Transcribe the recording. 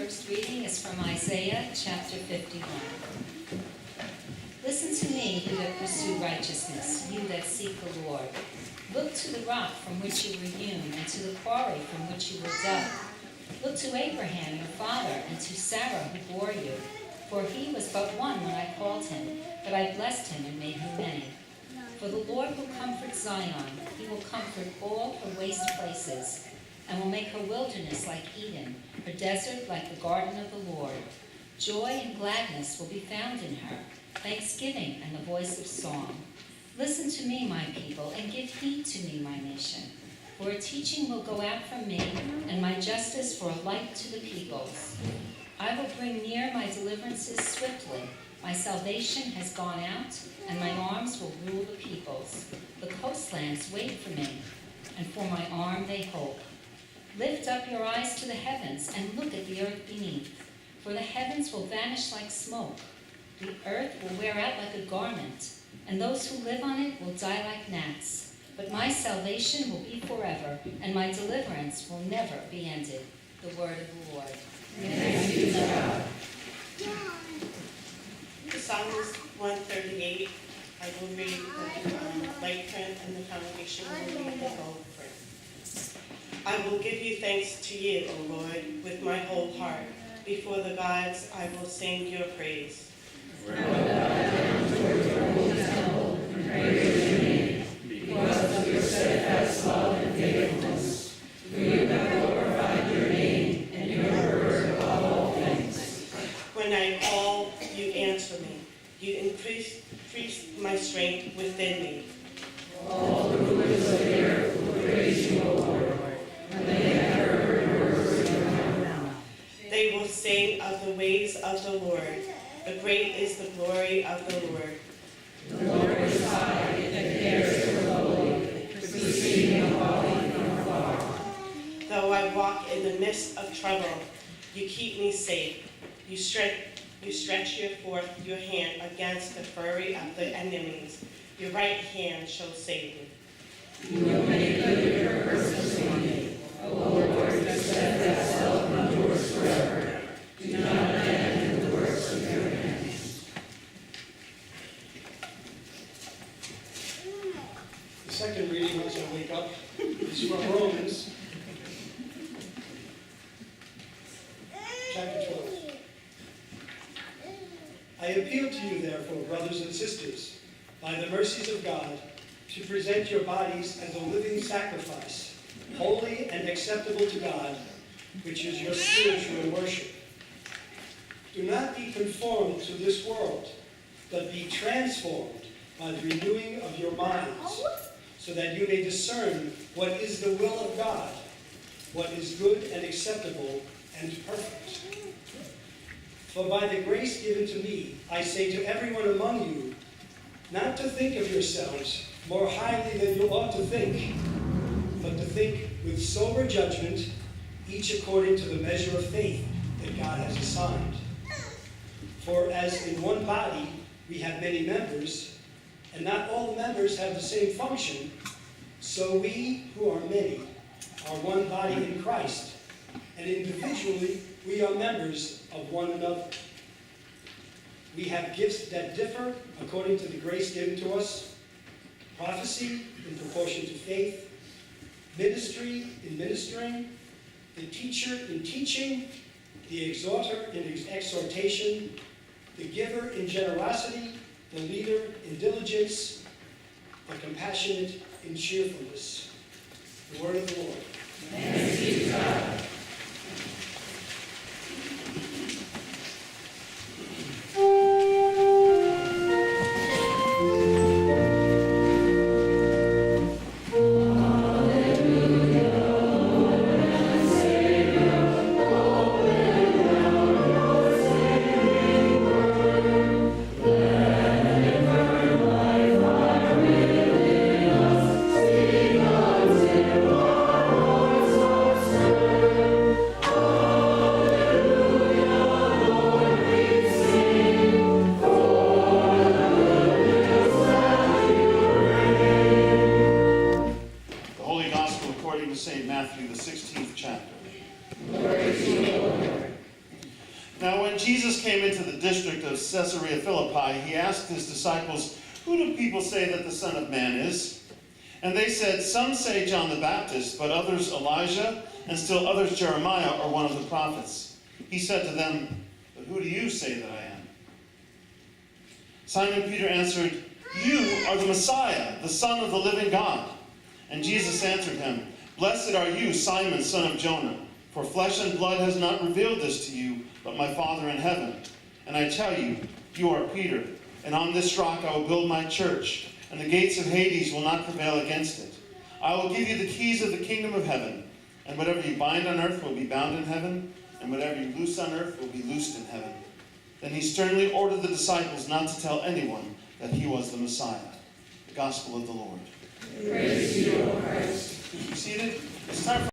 first reading is from Isaiah chapter 51. Listen to me, you that pursue righteousness, you that seek the Lord. Look to the rock from which you were hewn, and to the quarry from which you were dug. Look to Abraham your father, and to Sarah who bore you. For he was but one when I called him, but I blessed him and made him many. For the Lord will comfort Zion, he will comfort all her waste places, and will make her wilderness like Eden, her desert like the garden of the Lord. Joy and gladness will be found in her, thanksgiving and the voice of song. Listen to me, my people, and give heed to me, my nation. For a teaching will go out from me, and my justice for a light to the peoples. I will bring near my deliverances swiftly. My salvation has gone out, and my arms will rule the peoples. The coastlands wait for me, and for my arm they hope. Lift up your eyes to the heavens, and look at the earth beneath. For the heavens will vanish like smoke. The earth will wear out like a garment, and those who live on it will die like gnats. But my salvation will be forever, and my deliverance will never be ended. The word of the Lord. Thanks be to God. Psalms 138, I will read the light print, and the congregation will read the bold print. I will give you thanks to you, O Lord, with my whole heart. Before the gods, I will sing your praise. For I bow down toward your holy temple and praise your name, because of your steadfast love and faithfulness. For you have glorified your name, and your word above all things. When I call, you answer me. You increase my strength within me. All the rulers of the earth will praise you, O Lord, when they have heard the words of your mouth. They will sing of the ways of the Lord. The great is the glory of the Lord. The Lord is high and cares for the lowly, receiving a body from afar. Though I walk in the midst of trouble, you keep me safe. You stretch forth your hand against the fury of the enemies. Your right hand shall save me. You will make good your purpose for me. O Lord, your steadfast love endures forever. Do not abandon the works of your hands. The second reading, as I wake up, is from Romans, chapter 12. I appeal to you, therefore, brothers and sisters, by the mercies of God, to present your bodies as a living sacrifice, holy and acceptable to God, which is your spiritual worship. Do not be conformed to this world, but be transformed by the renewing of your minds, so that you may discern what is the will of God, what is good and acceptable and perfect. For by the grace given to me, I say to everyone among you, not to think of yourselves more highly than you ought to think, but to think with sober judgment, each according to the measure of faith that God has assigned. For as in one body we have many members, and not all the members have the same function, so we who are many are one body in Christ, and individually we are members of one another. We have gifts that differ according to the grace given to us: prophecy in proportion to faith, ministry in ministering, the teacher in teaching, the exhorter in exhortation, the giver in generosity, the leader in diligence, the compassionate in cheerfulness. The word of the Lord. Thanks be to God. Thank you. Now when Jesus came into the district of Caesarea Philippi, he asked his disciples, "Who do people say that the Son of Man is?" And they said, "Some say John the Baptist, but others Elijah, and still others Jeremiah or one of the prophets." He said to them, "But who do you say that I am?" Simon Peter answered, "You are the Messiah, the Son of the living God." And Jesus answered him, "Blessed are you, Simon, son of Jonah, for flesh and blood has not revealed this to you, but my Father in heaven. And I tell you, you are Peter, and on this rock I will build my church, and the gates of Hades will not prevail against it. I will give you the keys of the kingdom of heaven, and whatever you bind on earth will be bound in heaven, and whatever you loose on earth will be loosed in heaven." Then he sternly ordered the disciples not to tell anyone that he was the Messiah. The gospel of the Lord. Praise to you, O Christ. Be seated. It's time for